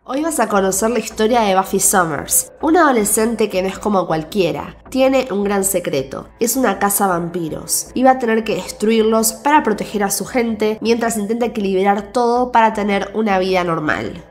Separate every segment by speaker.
Speaker 1: Hoy vas a conocer la historia de Buffy Summers, una adolescente que no es como cualquiera. Tiene un gran secreto, es una caza vampiros, y va a tener que destruirlos para proteger a su gente mientras intenta equilibrar todo para tener una vida normal.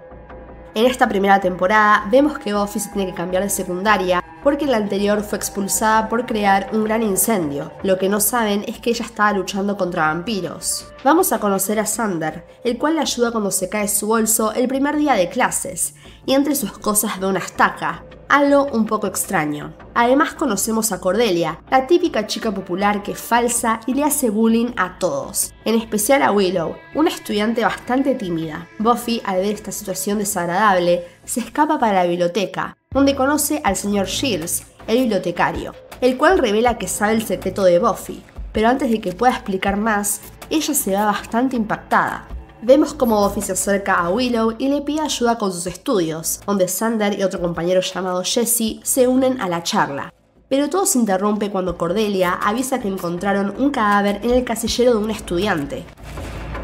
Speaker 1: En esta primera temporada vemos que Buffy se tiene que cambiar de secundaria porque la anterior fue expulsada por crear un gran incendio. Lo que no saben es que ella estaba luchando contra vampiros. Vamos a conocer a Xander, el cual le ayuda cuando se cae su bolso el primer día de clases, y entre sus cosas ve una estaca, algo un poco extraño. Además conocemos a Cordelia, la típica chica popular que es falsa y le hace bullying a todos, en especial a Willow, una estudiante bastante tímida. Buffy, al ver esta situación desagradable, se escapa para la biblioteca, donde conoce al señor Giles, el bibliotecario, el cual revela que sabe el secreto de Buffy, pero antes de que pueda explicar más, ella se va bastante impactada. Vemos cómo Buffy se acerca a Willow y le pide ayuda con sus estudios, donde Xander y otro compañero llamado Jesse se unen a la charla. Pero todo se interrumpe cuando Cordelia avisa que encontraron un cadáver en el casillero de un estudiante.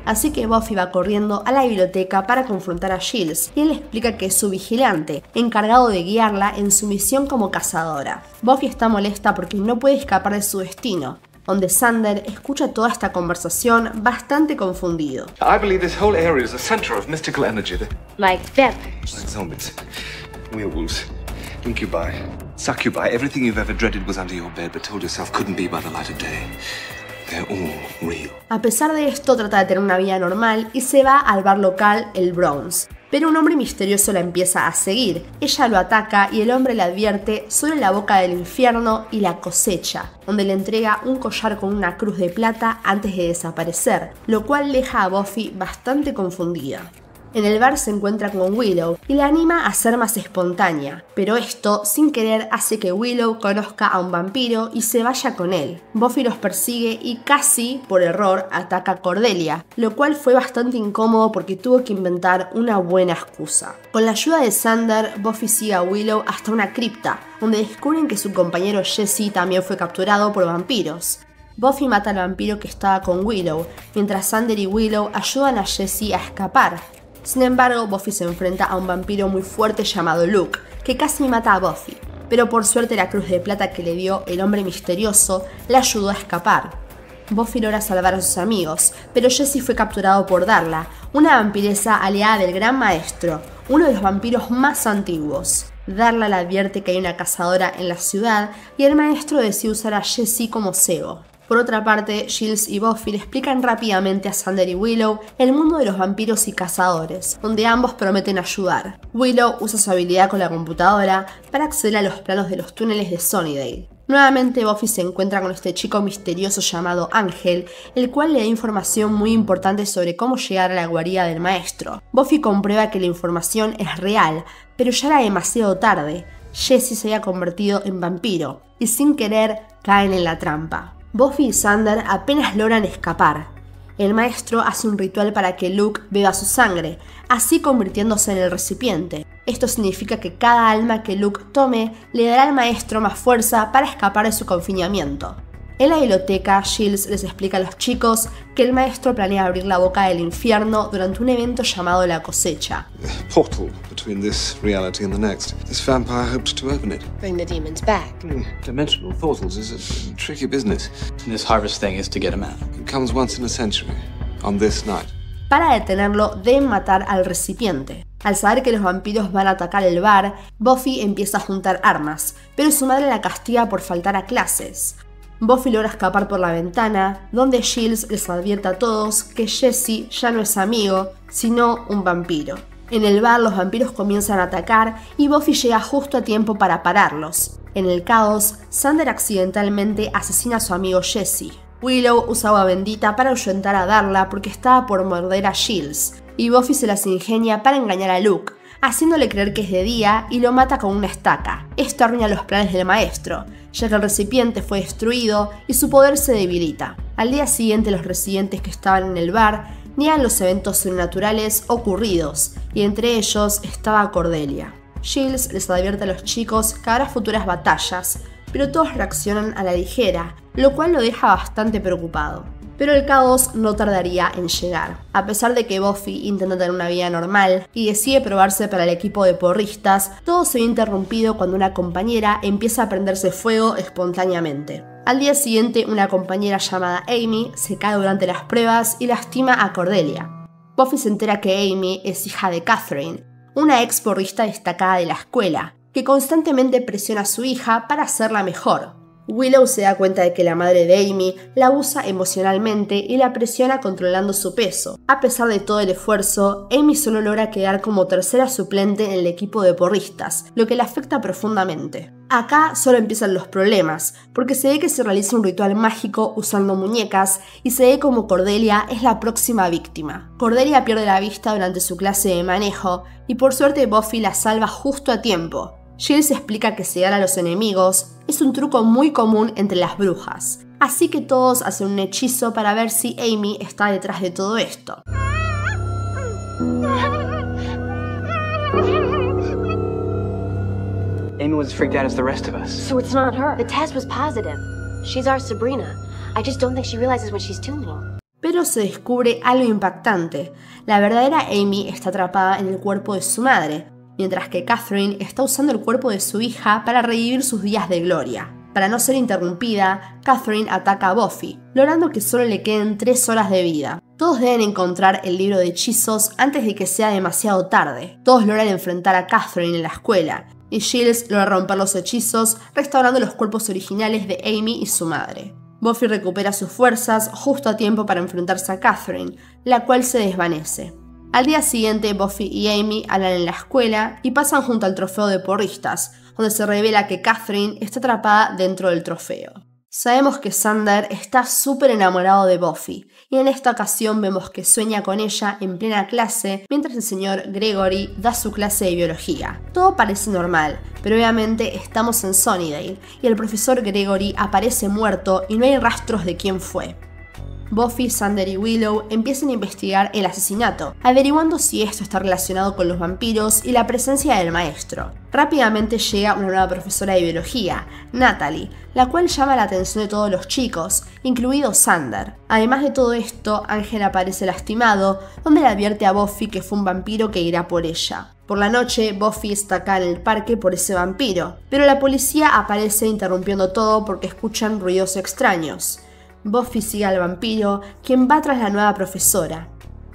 Speaker 1: Así que Buffy va corriendo a la biblioteca para confrontar a Giles, y él le explica que es su vigilante, encargado de guiarla en su misión como cazadora. Buffy está molesta porque no puede escapar de su destino, donde Xander escucha toda esta conversación bastante confundido.
Speaker 2: I believe this whole area is a center of mystical energy.
Speaker 3: Like vampires.
Speaker 2: Like zombies, werewolves, incubi, succubi. Everything you've ever dreaded was under your bed but told yourself couldn't be by the light of day. They're all real.
Speaker 1: A pesar de esto, trata de tener una vida normal y se va al bar local, el Bronze. Pero un hombre misterioso la empieza a seguir. Ella lo ataca y el hombre le advierte sobre la boca del infierno y la cosecha, donde le entrega un collar con una cruz de plata antes de desaparecer, lo cual deja a Buffy bastante confundida. En el bar se encuentra con Willow y la anima a ser más espontánea, pero esto, sin querer, hace que Willow conozca a un vampiro y se vaya con él. Buffy los persigue y casi, por error, ataca a Cordelia, lo cual fue bastante incómodo porque tuvo que inventar una buena excusa. Con la ayuda de Xander, Buffy sigue a Willow hasta una cripta, donde descubren que su compañero Jesse también fue capturado por vampiros. Buffy mata al vampiro que estaba con Willow, mientras Xander y Willow ayudan a Jesse a escapar. Sin embargo, Buffy se enfrenta a un vampiro muy fuerte llamado Luke, que casi mata a Buffy, pero por suerte la cruz de plata que le dio el hombre misterioso le ayudó a escapar. Buffy logra salvar a sus amigos, pero Jesse fue capturado por Darla, una vampiresa aliada del Gran Maestro, uno de los vampiros más antiguos. Darla le advierte que hay una cazadora en la ciudad y el maestro decide usar a Jesse como cebo. Por otra parte, Giles y Buffy le explican rápidamente a Xander y Willow el mundo de los vampiros y cazadores, donde ambos prometen ayudar. Willow usa su habilidad con la computadora para acceder a los planos de los túneles de Sunnydale. Nuevamente Buffy se encuentra con este chico misterioso llamado Ángel, el cual le da información muy importante sobre cómo llegar a la guarida del maestro. Buffy comprueba que la información es real, pero ya era demasiado tarde. Jesse se había convertido en vampiro, y sin querer caen en la trampa. Buffy y Xander apenas logran escapar. El maestro hace un ritual para que Luke beba su sangre, así convirtiéndose en el recipiente. Esto significa que cada alma que Luke tome le dará al maestro más fuerza para escapar de su confinamiento. En la biblioteca, Giles les explica a los chicos que el maestro planea abrir la boca del infierno durante un evento llamado La Cosecha.
Speaker 2: Portal between this reality and the next. This vampire hopes to open it.
Speaker 3: Bring the demons back.
Speaker 2: Dimensional portals is a tricky business.
Speaker 4: This harvest thing is to get him out.
Speaker 2: It comes once in a century, on this night.
Speaker 1: Para detenerlo, deben matar al recipiente. Al saber que los vampiros van a atacar el bar, Buffy empieza a juntar armas, pero su madre la castiga por faltar a clases. Buffy logra escapar por la ventana, donde Giles les advierte a todos que Jesse ya no es amigo, sino un vampiro. En el bar los vampiros comienzan a atacar y Buffy llega justo a tiempo para pararlos. En el caos, Xander accidentalmente asesina a su amigo Jesse. Willow usa agua bendita para ahuyentar a Darla porque estaba por morder a Giles, y Buffy se las ingenia para engañar a Luke, haciéndole creer que es de día y lo mata con una estaca. Esto arruina los planes del maestro, ya que el recipiente fue destruido y su poder se debilita. Al día siguiente los residentes que estaban en el bar niegan los eventos sobrenaturales ocurridos, y entre ellos estaba Cordelia. Giles les advierte a los chicos que habrá futuras batallas, pero todos reaccionan a la ligera, lo cual lo deja bastante preocupado. Pero el caos no tardaría en llegar. A pesar de que Buffy intenta tener una vida normal y decide probarse para el equipo de porristas, todo se ve interrumpido cuando una compañera empieza a prenderse fuego espontáneamente. Al día siguiente, una compañera llamada Amy se cae durante las pruebas y lastima a Cordelia. Buffy se entera que Amy es hija de Catherine, una ex porrista destacada de la escuela, que constantemente presiona a su hija para hacerla mejor. Willow se da cuenta de que la madre de Amy la abusa emocionalmente y la presiona controlando su peso. A pesar de todo el esfuerzo, Amy solo logra quedar como tercera suplente en el equipo de porristas, lo que la afecta profundamente. Acá solo empiezan los problemas, porque se ve que se realiza un ritual mágico usando muñecas y se ve como Cordelia es la próxima víctima. Cordelia pierde la vista durante su clase de manejo y por suerte Buffy la salva justo a tiempo. Giles explica que cegar a los enemigos es un truco muy común entre las brujas, así que todos hacen un hechizo para ver si Amy está detrás de todo esto.
Speaker 4: Amy was as freaked out as the rest of us.
Speaker 3: So it's not her. The test was positive. She's our Sabrina. I just don't think she realizes what she's doing.
Speaker 1: Pero se descubre algo impactante. La verdadera Amy está atrapada en el cuerpo de su madre, mientras que Catherine está usando el cuerpo de su hija para revivir sus días de gloria. Para no ser interrumpida, Catherine ataca a Buffy, logrando que solo le queden 3 horas de vida. Todos deben encontrar el libro de hechizos antes de que sea demasiado tarde. Todos logran enfrentar a Catherine en la escuela, y Giles logra romper los hechizos, restaurando los cuerpos originales de Amy y su madre. Buffy recupera sus fuerzas justo a tiempo para enfrentarse a Catherine, la cual se desvanece. Al día siguiente, Buffy y Amy hablan en la escuela y pasan junto al trofeo de porristas, donde se revela que Catherine está atrapada dentro del trofeo. Sabemos que Xander está súper enamorado de Buffy, y en esta ocasión vemos que sueña con ella en plena clase mientras el señor Gregory da su clase de biología. Todo parece normal, pero obviamente estamos en Sunnydale, y el profesor Gregory aparece muerto y no hay rastros de quién fue. Buffy, Xander y Willow empiezan a investigar el asesinato, averiguando si esto está relacionado con los vampiros y la presencia del maestro. Rápidamente llega una nueva profesora de biología, Natalie, la cual llama la atención de todos los chicos, incluido Xander. Además de todo esto, Ángel aparece lastimado, donde le advierte a Buffy que fue un vampiro que irá por ella. Por la noche, Buffy está acá en el parque por ese vampiro, pero la policía aparece interrumpiendo todo porque escuchan ruidos extraños. Buffy sigue al vampiro, quien va tras la nueva profesora.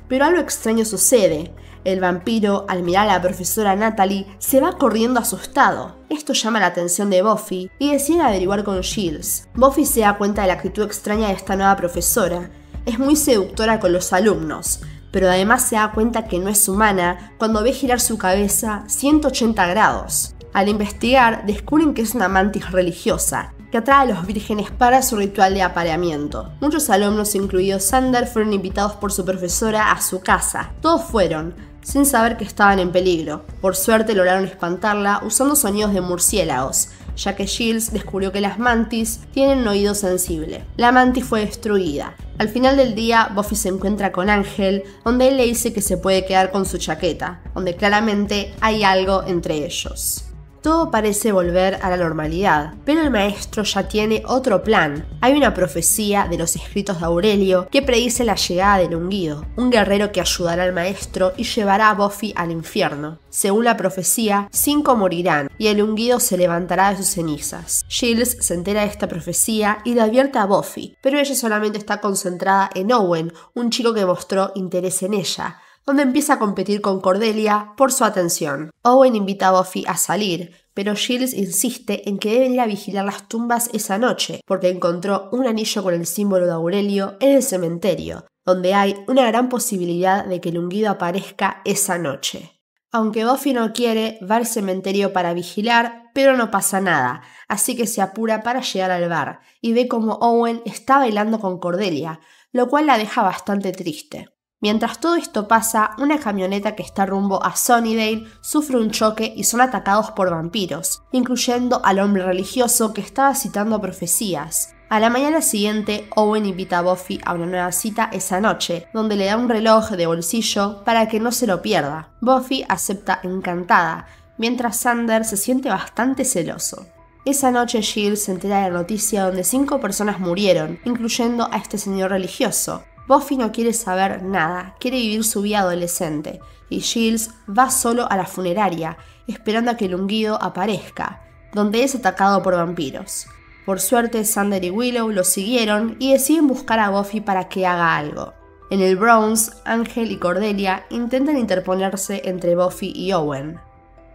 Speaker 1: Pero algo extraño sucede. El vampiro, al mirar a la profesora Natalie, se va corriendo asustado. Esto llama la atención de Buffy y deciden averiguar con Giles. Buffy se da cuenta de la actitud extraña de esta nueva profesora. Es muy seductora con los alumnos, pero además se da cuenta que no es humana cuando ve girar su cabeza 180 grados. Al investigar, descubren que es una mantis religiosa, que atrae a los vírgenes para su ritual de apareamiento. Muchos alumnos, incluido Xander, fueron invitados por su profesora a su casa. Todos fueron, sin saber que estaban en peligro. Por suerte lograron espantarla usando sonidos de murciélagos, ya que Giles descubrió que las mantis tienen un oído sensible. La mantis fue destruida. Al final del día, Buffy se encuentra con Ángel, donde él le dice que se puede quedar con su chaqueta, donde claramente hay algo entre ellos. Todo parece volver a la normalidad, pero el maestro ya tiene otro plan. Hay una profecía de los escritos de Aurelio que predice la llegada del ungido, un guerrero que ayudará al maestro y llevará a Buffy al infierno. Según la profecía, 5 morirán y el ungido se levantará de sus cenizas. Giles se entera de esta profecía y le advierte a Buffy, pero ella solamente está concentrada en Owen, un chico que mostró interés en ella, donde empieza a competir con Cordelia por su atención. Owen invita a Buffy a salir, pero Giles insiste en que deben ir a vigilar las tumbas esa noche, porque encontró un anillo con el símbolo de Aurelio en el cementerio, donde hay una gran posibilidad de que el ungido aparezca esa noche. Aunque Buffy no quiere, va al cementerio para vigilar, pero no pasa nada, así que se apura para llegar al bar, y ve como Owen está bailando con Cordelia, lo cual la deja bastante triste. Mientras todo esto pasa, una camioneta que está rumbo a Sunnydale sufre un choque y son atacados por vampiros, incluyendo al hombre religioso que estaba citando profecías. A la mañana siguiente, Owen invita a Buffy a una nueva cita esa noche, donde le da un reloj de bolsillo para que no se lo pierda. Buffy acepta encantada, mientras Xander se siente bastante celoso. Esa noche Giles se entera de la noticia donde 5 personas murieron, incluyendo a este señor religioso. Buffy no quiere saber nada, quiere vivir su vida adolescente, y Giles va solo a la funeraria, esperando a que el ungido aparezca, donde es atacado por vampiros. Por suerte, Xander y Willow lo siguieron y deciden buscar a Buffy para que haga algo. En el Bronze, Ángel y Cordelia intentan interponerse entre Buffy y Owen.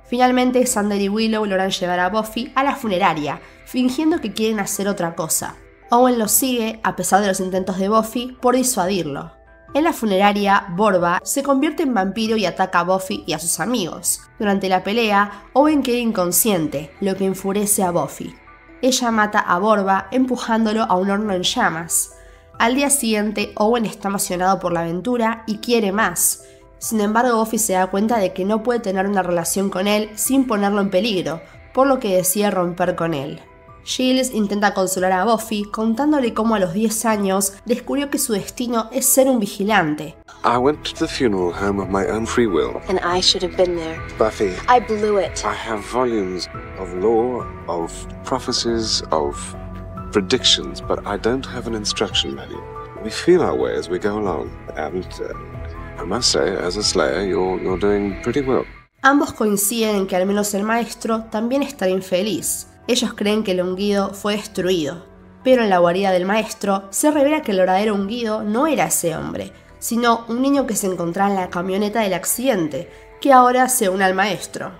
Speaker 1: Finalmente, Xander y Willow logran llevar a Buffy a la funeraria, fingiendo que quieren hacer otra cosa. Owen los sigue, a pesar de los intentos de Buffy, por disuadirlo. En la funeraria, Borba se convierte en vampiro y ataca a Buffy y a sus amigos. Durante la pelea, Owen queda inconsciente, lo que enfurece a Buffy. Ella mata a Borba empujándolo a un horno en llamas. Al día siguiente, Owen está emocionado por la aventura y quiere más. Sin embargo, Buffy se da cuenta de que no puede tener una relación con él sin ponerlo en peligro, por lo que decide romper con él. Giles intenta consolar a Buffy contándole cómo a los 10 años descubrió que su destino es ser un vigilante.
Speaker 2: I went to the funeral home of my own free will.
Speaker 3: And I should have been there.
Speaker 2: Buffy,
Speaker 3: I blew it.
Speaker 2: I have volumes of lore, of prophecies, of predictions, but I don't have an instruction manual. We feel our way as we go along, and I must say, as a Slayer, you're doing pretty well.
Speaker 1: Ambos coinciden en que al menos el maestro también estará infeliz. Ellos creen que el ungido fue destruido, pero en la guarida del maestro se revela que el verdadero ungido no era ese hombre, sino un niño que se encontraba en la camioneta del accidente, que ahora se une al maestro.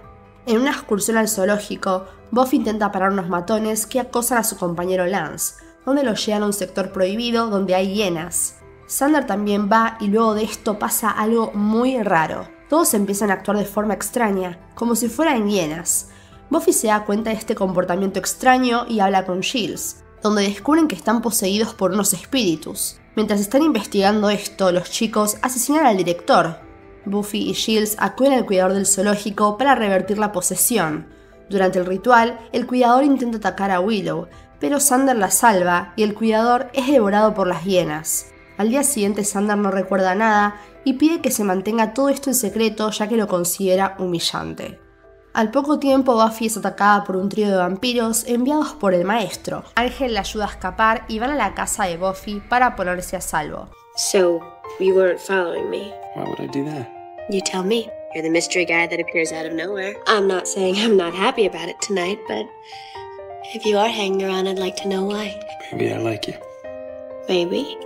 Speaker 1: En una excursión al zoológico, Buffy intenta parar unos matones que acosan a su compañero Lance, donde lo llevan a un sector prohibido donde hay hienas. Xander también va y luego de esto pasa algo muy raro. Todos empiezan a actuar de forma extraña, como si fueran hienas. Buffy se da cuenta de este comportamiento extraño y habla con Giles, donde descubren que están poseídos por unos espíritus. Mientras están investigando esto, los chicos asesinan al director. Buffy y Giles acuden al cuidador del zoológico para revertir la posesión. Durante el ritual, el cuidador intenta atacar a Willow, pero Xander la salva y el cuidador es devorado por las hienas. Al día siguiente, Xander no recuerda nada y pide que se mantenga todo esto en secreto ya que lo considera humillante. Al poco tiempo, Buffy es atacada por un trío de vampiros enviados por el maestro. Ángel la ayuda a escapar y van a la casa de Buffy para ponerse a salvo.
Speaker 3: So, you weren't following me.
Speaker 2: Why would I do that?
Speaker 3: You tell me. You're the mystery guy that appears out of nowhere. I'm not saying I'm not happy about it tonight, but if you are hanging around, I'd like to know why.
Speaker 2: Maybe I like you.
Speaker 3: Maybe.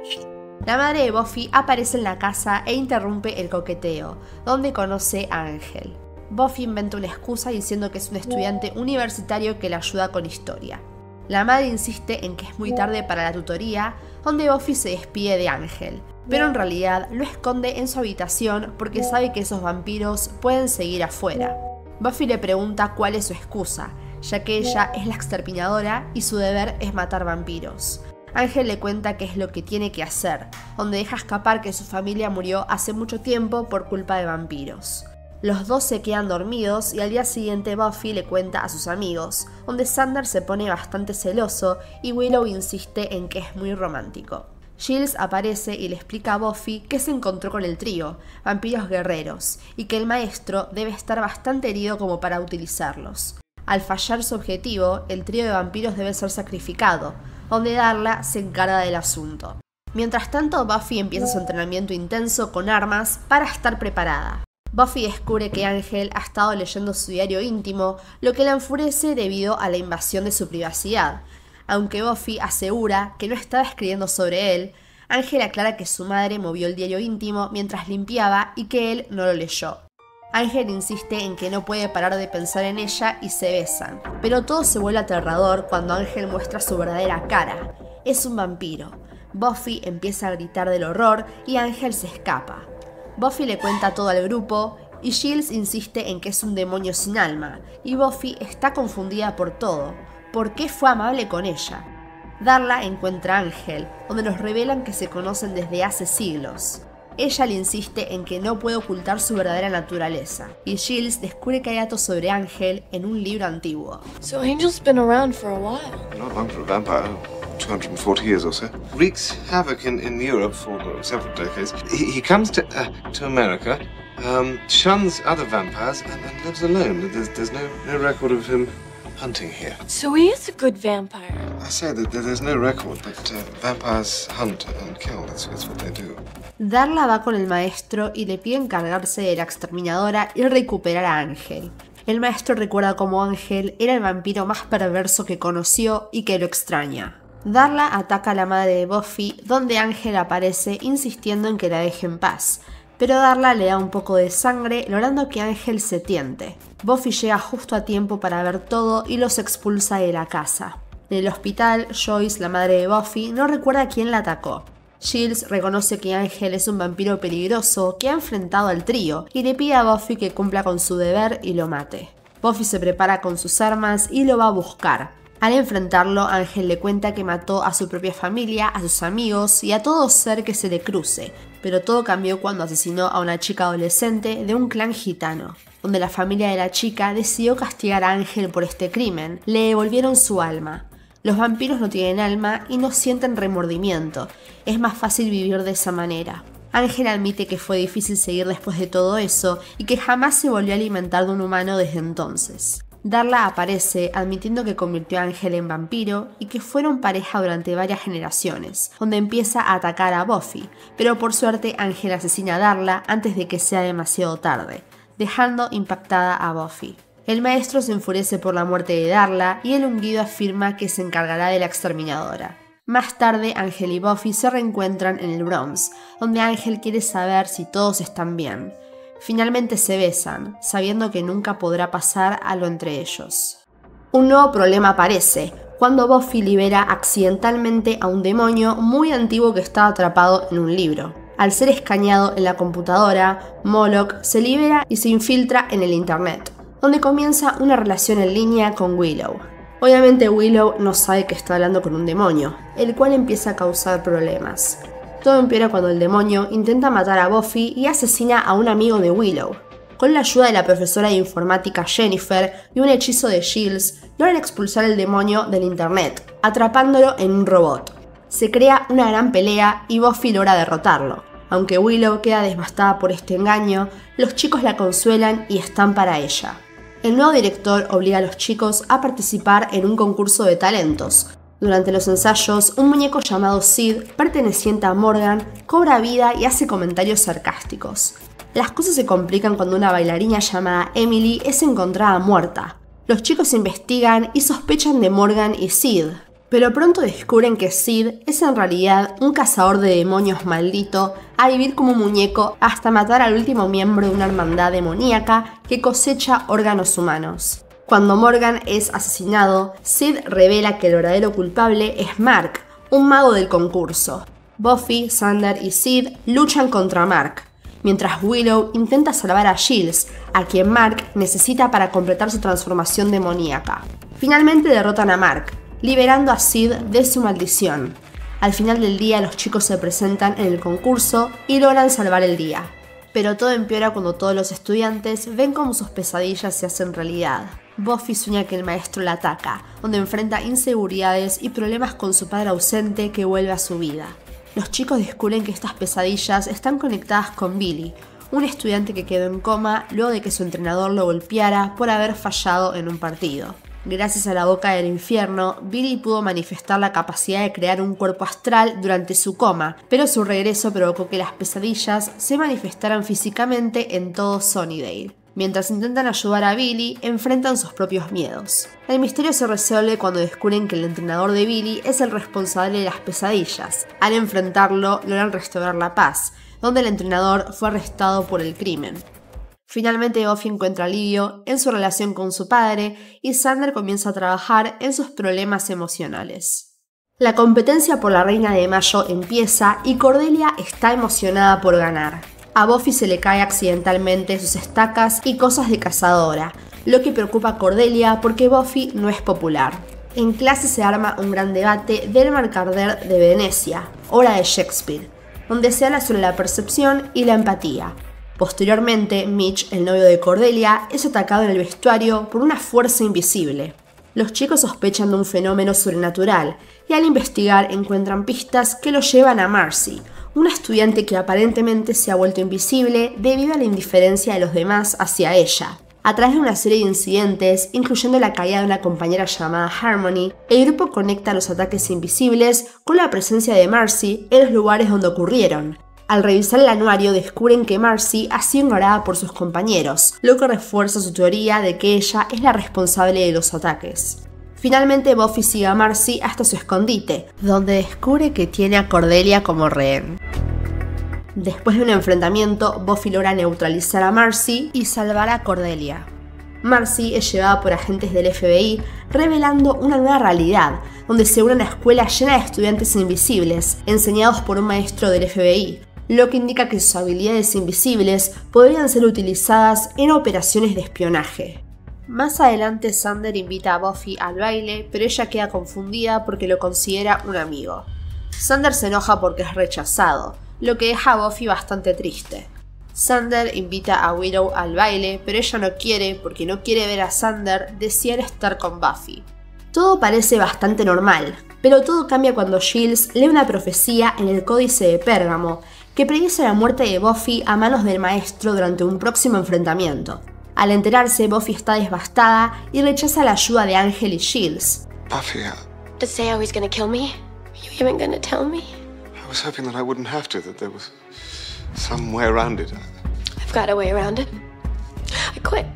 Speaker 1: La madre de Buffy aparece en la casa e interrumpe el coqueteo, donde conoce a Ángel. Buffy inventa una excusa diciendo que es un estudiante universitario que le ayuda con historia. La madre insiste en que es muy tarde para la tutoría, donde Buffy se despide de Ángel, pero en realidad lo esconde en su habitación porque sabe que esos vampiros pueden seguir afuera. Buffy le pregunta cuál es su excusa, ya que ella es la exterminadora y su deber es matar vampiros. Ángel le cuenta qué es lo que tiene que hacer, donde deja escapar que su familia murió hace mucho tiempo por culpa de vampiros. Los dos se quedan dormidos y al día siguiente Buffy le cuenta a sus amigos, donde Xander se pone bastante celoso y Willow insiste en que es muy romántico. Giles aparece y le explica a Buffy que se encontró con el trío, vampiros guerreros, y que el maestro debe estar bastante herido como para utilizarlos. Al fallar su objetivo, el trío de vampiros debe ser sacrificado, donde Darla se encarga del asunto. Mientras tanto, Buffy empieza su entrenamiento intenso con armas para estar preparada. Buffy descubre que Ángel ha estado leyendo su diario íntimo, lo que la enfurece debido a la invasión de su privacidad. Aunque Buffy asegura que no estaba escribiendo sobre él, Ángel aclara que su madre movió el diario íntimo mientras limpiaba y que él no lo leyó. Ángel insiste en que no puede parar de pensar en ella y se besan, pero todo se vuelve aterrador cuando Ángel muestra su verdadera cara. Es un vampiro. Buffy empieza a gritar del horror y Ángel se escapa. Buffy le cuenta todo al grupo y Giles insiste en que es un demonio sin alma, y Buffy está confundida por todo. ¿Por qué fue amable con ella? Darla encuentra a Ángel, donde nos revelan que se conocen desde hace siglos. Ella le insiste en que no puede ocultar su verdadera naturaleza, y Giles descubre que hay datos sobre Ángel en un libro antiguo.
Speaker 5: So Angel's been around for a while.
Speaker 2: Not long for a vampire. 240 years or so. Wreaks havoc in Europe for several decades. He comes to America, shuns other vampires, and lives alone. There's no record of him hunting here.
Speaker 5: So he is a good vampire.
Speaker 2: I say that there's no record, but vampires hunt and kill. It's what they do.
Speaker 1: Darla va con el maestro y le pide encargarse de la exterminadora y recuperar a Ángel. El maestro recuerda cómo Ángel era el vampiro más perverso que conoció y que lo extraña. Darla ataca a la madre de Buffy, donde Ángel aparece insistiendo en que la deje en paz, pero Darla le da un poco de sangre, logrando que Ángel se tiente. Buffy llega justo a tiempo para ver todo y los expulsa de la casa. En el hospital, Joyce, la madre de Buffy, no recuerda quién la atacó. Giles reconoce que Ángel es un vampiro peligroso que ha enfrentado al trío y le pide a Buffy que cumpla con su deber y lo mate. Buffy se prepara con sus armas y lo va a buscar. Al enfrentarlo, Ángel le cuenta que mató a su propia familia, a sus amigos y a todo ser que se le cruce, pero todo cambió cuando asesinó a una chica adolescente de un clan gitano, donde la familia de la chica decidió castigar a Ángel por este crimen. Le devolvieron su alma. Los vampiros no tienen alma y no sienten remordimiento. Es más fácil vivir de esa manera. Ángel admite que fue difícil seguir después de todo eso y que jamás se volvió a alimentar de un humano desde entonces. Darla aparece admitiendo que convirtió a Ángel en vampiro y que fueron pareja durante varias generaciones, donde empieza a atacar a Buffy, pero por suerte Ángel asesina a Darla antes de que sea demasiado tarde, dejando impactada a Buffy. El maestro se enfurece por la muerte de Darla y el ungido afirma que se encargará de la exterminadora. Más tarde, Ángel y Buffy se reencuentran en el Bronx, donde Ángel quiere saber si todos están bien. Finalmente se besan, sabiendo que nunca podrá pasar algo entre ellos. Un nuevo problema aparece, cuando Buffy libera accidentalmente a un demonio muy antiguo que estaba atrapado en un libro. Al ser escaneado en la computadora, Moloch se libera y se infiltra en el internet, donde comienza una relación en línea con Willow. Obviamente Willow no sabe que está hablando con un demonio, el cual empieza a causar problemas. Todo empeora cuando el demonio intenta matar a Buffy y asesina a un amigo de Willow. Con la ayuda de la profesora de informática Jennifer y un hechizo de Giles, logran expulsar el demonio del internet, atrapándolo en un robot. Se crea una gran pelea y Buffy logra derrotarlo. Aunque Willow queda devastada por este engaño, los chicos la consuelan y están para ella. El nuevo director obliga a los chicos a participar en un concurso de talentos. Durante los ensayos, un muñeco llamado Sid, perteneciente a Morgan, cobra vida y hace comentarios sarcásticos. Las cosas se complican cuando una bailarina llamada Emily es encontrada muerta. Los chicos investigan y sospechan de Morgan y Sid, pero pronto descubren que Sid es en realidad un cazador de demonios maldito a vivir como un muñeco hasta matar al último miembro de una hermandad demoníaca que cosecha órganos humanos. Cuando Morgan es asesinado, Sid revela que el verdadero culpable es Mark, un mago del concurso. Buffy, Xander y Sid luchan contra Mark, mientras Willow intenta salvar a Giles, a quien Mark necesita para completar su transformación demoníaca. Finalmente derrotan a Mark, liberando a Sid de su maldición. Al final del día los chicos se presentan en el concurso y logran salvar el día. Pero todo empeora cuando todos los estudiantes ven cómo sus pesadillas se hacen realidad. Buffy sueña que el maestro la ataca, donde enfrenta inseguridades y problemas con su padre ausente que vuelve a su vida. Los chicos descubren que estas pesadillas están conectadas con Billy, un estudiante que quedó en coma luego de que su entrenador lo golpeara por haber fallado en un partido. Gracias a la boca del infierno, Billy pudo manifestar la capacidad de crear un cuerpo astral durante su coma, pero su regreso provocó que las pesadillas se manifestaran físicamente en todo Sunnydale. Mientras intentan ayudar a Billy, enfrentan sus propios miedos. El misterio se resuelve cuando descubren que el entrenador de Billy es el responsable de las pesadillas. Al enfrentarlo, logran restaurar la paz, donde el entrenador fue arrestado por el crimen. Finalmente Buffy encuentra alivio en su relación con su padre y Xander comienza a trabajar en sus problemas emocionales. La competencia por la Reina de Mayo empieza y Cordelia está emocionada por ganar. A Buffy se le cae accidentalmente sus estacas y cosas de cazadora, lo que preocupa a Cordelia porque Buffy no es popular. En clase se arma un gran debate del Mercader de Venecia, obra de Shakespeare, donde se habla sobre la percepción y la empatía. Posteriormente, Mitch, el novio de Cordelia, es atacado en el vestuario por una fuerza invisible. Los chicos sospechan de un fenómeno sobrenatural y al investigar encuentran pistas que lo llevan a Marcy, una estudiante que aparentemente se ha vuelto invisible debido a la indiferencia de los demás hacia ella. A través de una serie de incidentes, incluyendo la caída de una compañera llamada Harmony, el grupo conecta los ataques invisibles con la presencia de Marcy en los lugares donde ocurrieron. Al revisar el anuario descubren que Marcy ha sido ignorada por sus compañeros, lo que refuerza su teoría de que ella es la responsable de los ataques. Finalmente Buffy sigue a Marcy hasta su escondite, donde descubre que tiene a Cordelia como rehén. Después de un enfrentamiento, Buffy logra neutralizar a Marcy y salvar a Cordelia. Marcy es llevada por agentes del FBI, revelando una nueva realidad, donde se une una escuela llena de estudiantes invisibles, enseñados por un maestro del FBI, lo que indica que sus habilidades invisibles podrían ser utilizadas en operaciones de espionaje. Más adelante Xander invita a Buffy al baile, pero ella queda confundida porque lo considera un amigo. Xander se enoja porque es rechazado, lo que deja a Buffy bastante triste. Xander invita a Willow al baile, pero ella no quiere porque no quiere ver a Xander desear estar con Buffy. Todo parece bastante normal, pero todo cambia cuando Giles lee una profecía en el Códice de Pérgamo que predice la muerte de Buffy a manos del maestro durante un próximo enfrentamiento. Al enterarse, Buffy está devastada y rechaza la ayuda de Ángel y Giles.
Speaker 2: Buffy,
Speaker 3: To say how he's gonna kill me? You even gonna tell me?
Speaker 2: I was hoping that I wouldn't have to, that there was some way around it.
Speaker 3: I've got a way around it. I quit.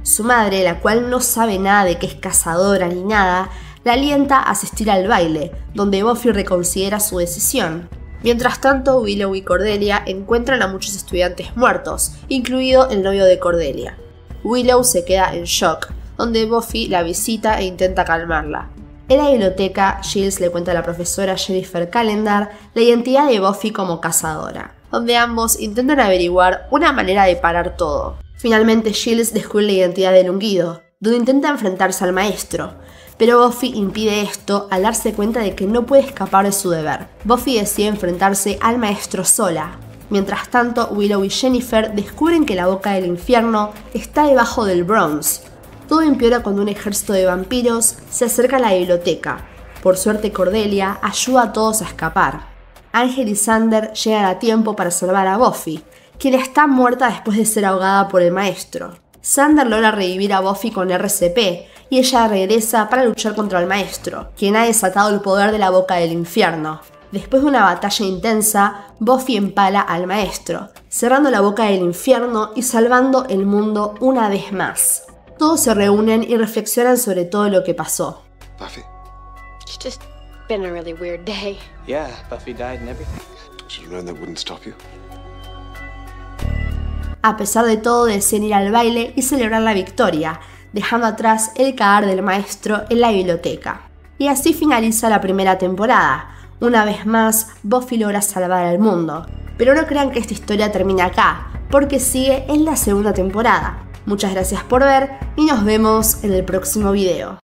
Speaker 1: Su madre, la cual no sabe nada de que es cazadora ni nada, la alienta a asistir al baile, donde Buffy reconsidera su decisión. Mientras tanto, Willow y Cordelia encuentran a muchos estudiantes muertos, incluido el novio de Cordelia. Willow se queda en shock, donde Buffy la visita e intenta calmarla. En la biblioteca, Giles le cuenta a la profesora Jennifer Calendar la identidad de Buffy como cazadora, donde ambos intentan averiguar una manera de parar todo. Finalmente Giles descubre la identidad del ungido, donde intenta enfrentarse al maestro, pero Buffy impide esto al darse cuenta de que no puede escapar de su deber. Buffy decide enfrentarse al maestro sola. Mientras tanto, Willow y Jennifer descubren que la boca del infierno está debajo del Bronze. Todo empeora cuando un ejército de vampiros se acerca a la biblioteca. Por suerte Cordelia ayuda a todos a escapar. Ángel y Xander llegan a tiempo para salvar a Buffy, quien está muerta después de ser ahogada por el maestro. Xander logra revivir a Buffy con RCP y ella regresa para luchar contra el maestro, quien ha desatado el poder de la boca del infierno. Después de una batalla intensa, Buffy empala al maestro, cerrando la boca del infierno y salvando el mundo una vez más. Todos se reúnen y reflexionan sobre todo lo que pasó.
Speaker 2: Buffy,
Speaker 3: It's just been a really weird day.
Speaker 4: Yeah, Buffy died and everything.
Speaker 2: should have known that wouldn't stop you.
Speaker 1: A pesar de todo, deciden ir al baile y celebrar la victoria, dejando atrás el cadáver del maestro en la biblioteca. Y así finaliza la primera temporada. Una vez más, Buffy logra salvar al mundo. Pero no crean que esta historia termina acá, porque sigue en la segunda temporada. Muchas gracias por ver y nos vemos en el próximo video.